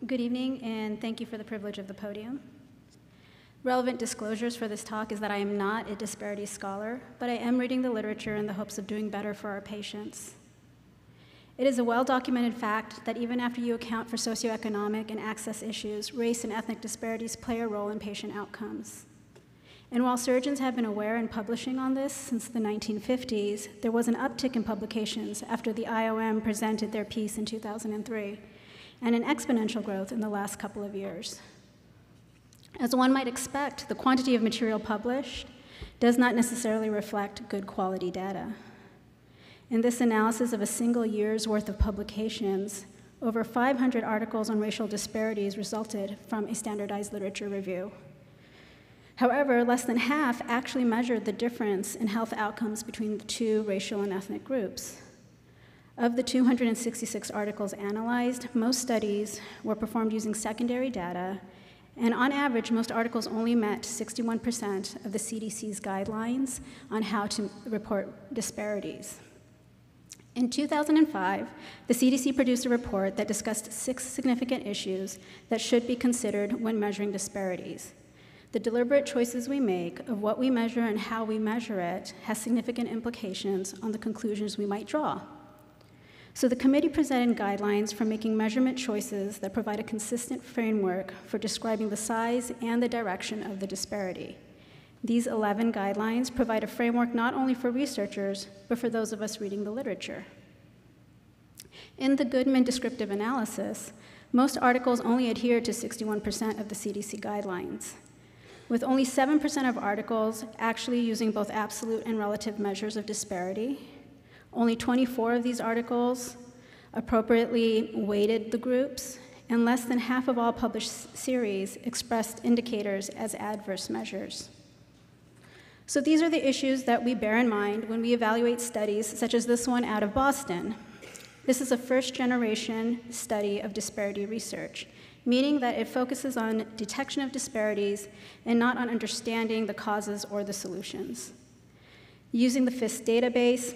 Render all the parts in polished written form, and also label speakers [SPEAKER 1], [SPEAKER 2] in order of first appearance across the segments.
[SPEAKER 1] Good evening, and thank you for the privilege of the podium. Relevant disclosures for this talk is that I am not a disparities scholar, but I am reading the literature in the hopes of doing better for our patients. It is a well-documented fact that even after you account for socioeconomic and access issues, race and ethnic disparities play a role in patient outcomes. And while surgeons have been aware and publishing on this since the 1950s, there was an uptick in publications after the IOM presented their piece in 2003, and an exponential growth in the last couple of years. As one might expect, the quantity of material published does not necessarily reflect good quality data. In this analysis of a single year's worth of publications, over 500 articles on racial disparities resulted from a standardized literature review. However, less than half actually measured the difference in health outcomes between the two racial and ethnic groups. Of the 266 articles analyzed, most studies were performed using secondary data, and on average, most articles only met 61% of the CDC's guidelines on how to report disparities. In 2005, the CDC produced a report that discussed 6 significant issues that should be considered when measuring disparities. The deliberate choices we make of what we measure and how we measure it has significant implications on the conclusions we might draw. So the committee presented guidelines for making measurement choices that provide a consistent framework for describing the size and the direction of the disparity. These 11 guidelines provide a framework not only for researchers, but for those of us reading the literature. In the Goodman descriptive analysis, most articles only adhere to 61% of the CDC guidelines, with only 7% of articles actually using both absolute and relative measures of disparity. Only 24 of these articles appropriately weighted the groups, and less than half of all published series expressed indicators as adverse measures. So these are the issues that we bear in mind when we evaluate studies such as this one out of Boston. This is a first-generation study of disparity research, meaning that it focuses on detection of disparities and not on understanding the causes or the solutions. Using the FIST database,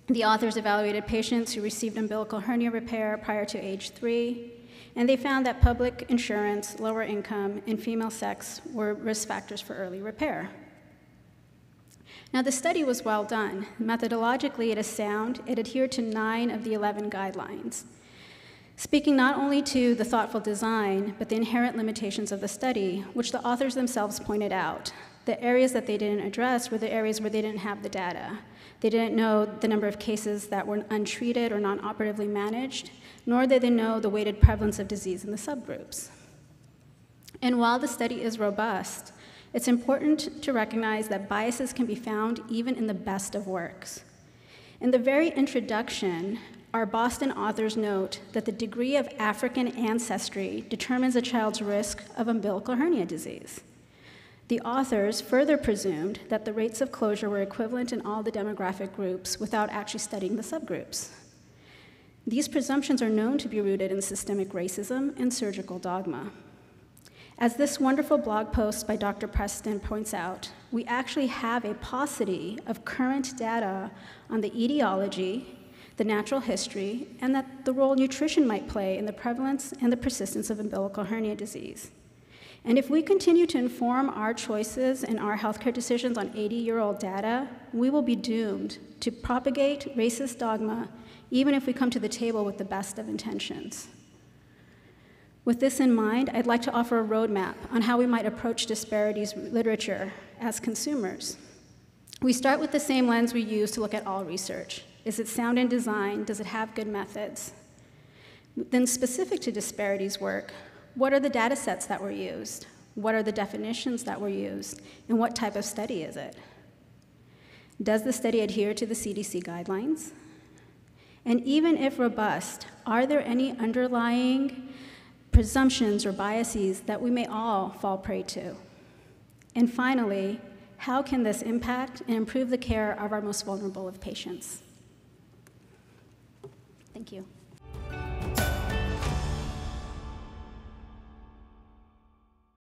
[SPEAKER 1] the authors evaluated patients who received umbilical hernia repair prior to age 3, and they found that public insurance, lower income, and female sex were risk factors for early repair. Now, the study was well done. Methodologically, it is sound. It adhered to 9 of the 11 guidelines, speaking not only to the thoughtful design, but the inherent limitations of the study, which the authors themselves pointed out. The areas that they didn't address were the areas where they didn't have the data. They didn't know the number of cases that were untreated or non-operatively managed, nor did they know the weighted prevalence of disease in the subgroups. And while the study is robust, it's important to recognize that biases can be found even in the best of works. In the very introduction, our Boston authors note that the degree of African ancestry determines a child's risk of umbilical hernia disease. The authors further presumed that the rates of closure were equivalent in all the demographic groups without actually studying the subgroups. These presumptions are known to be rooted in systemic racism and surgical dogma. As this wonderful blog post by Dr. Preston points out, we actually have a paucity of current data on the etiology, the natural history, and that the role nutrition might play in the prevalence and the persistence of umbilical hernia disease. And if we continue to inform our choices and our healthcare decisions on 80-year-old data, we will be doomed to propagate racist dogma, even if we come to the table with the best of intentions. With this in mind, I'd like to offer a roadmap on how we might approach disparities literature as consumers. We start with the same lens we use to look at all research. Is it sound in design? Does it have good methods? Then specific to disparities work, what are the data sets that were used? What are the definitions that were used? And what type of study is it? Does the study adhere to the CDC guidelines? And even if robust, are there any underlying presumptions or biases that we may all fall prey to? And finally, how can this impact and improve the care of our most vulnerable of patients? Thank you.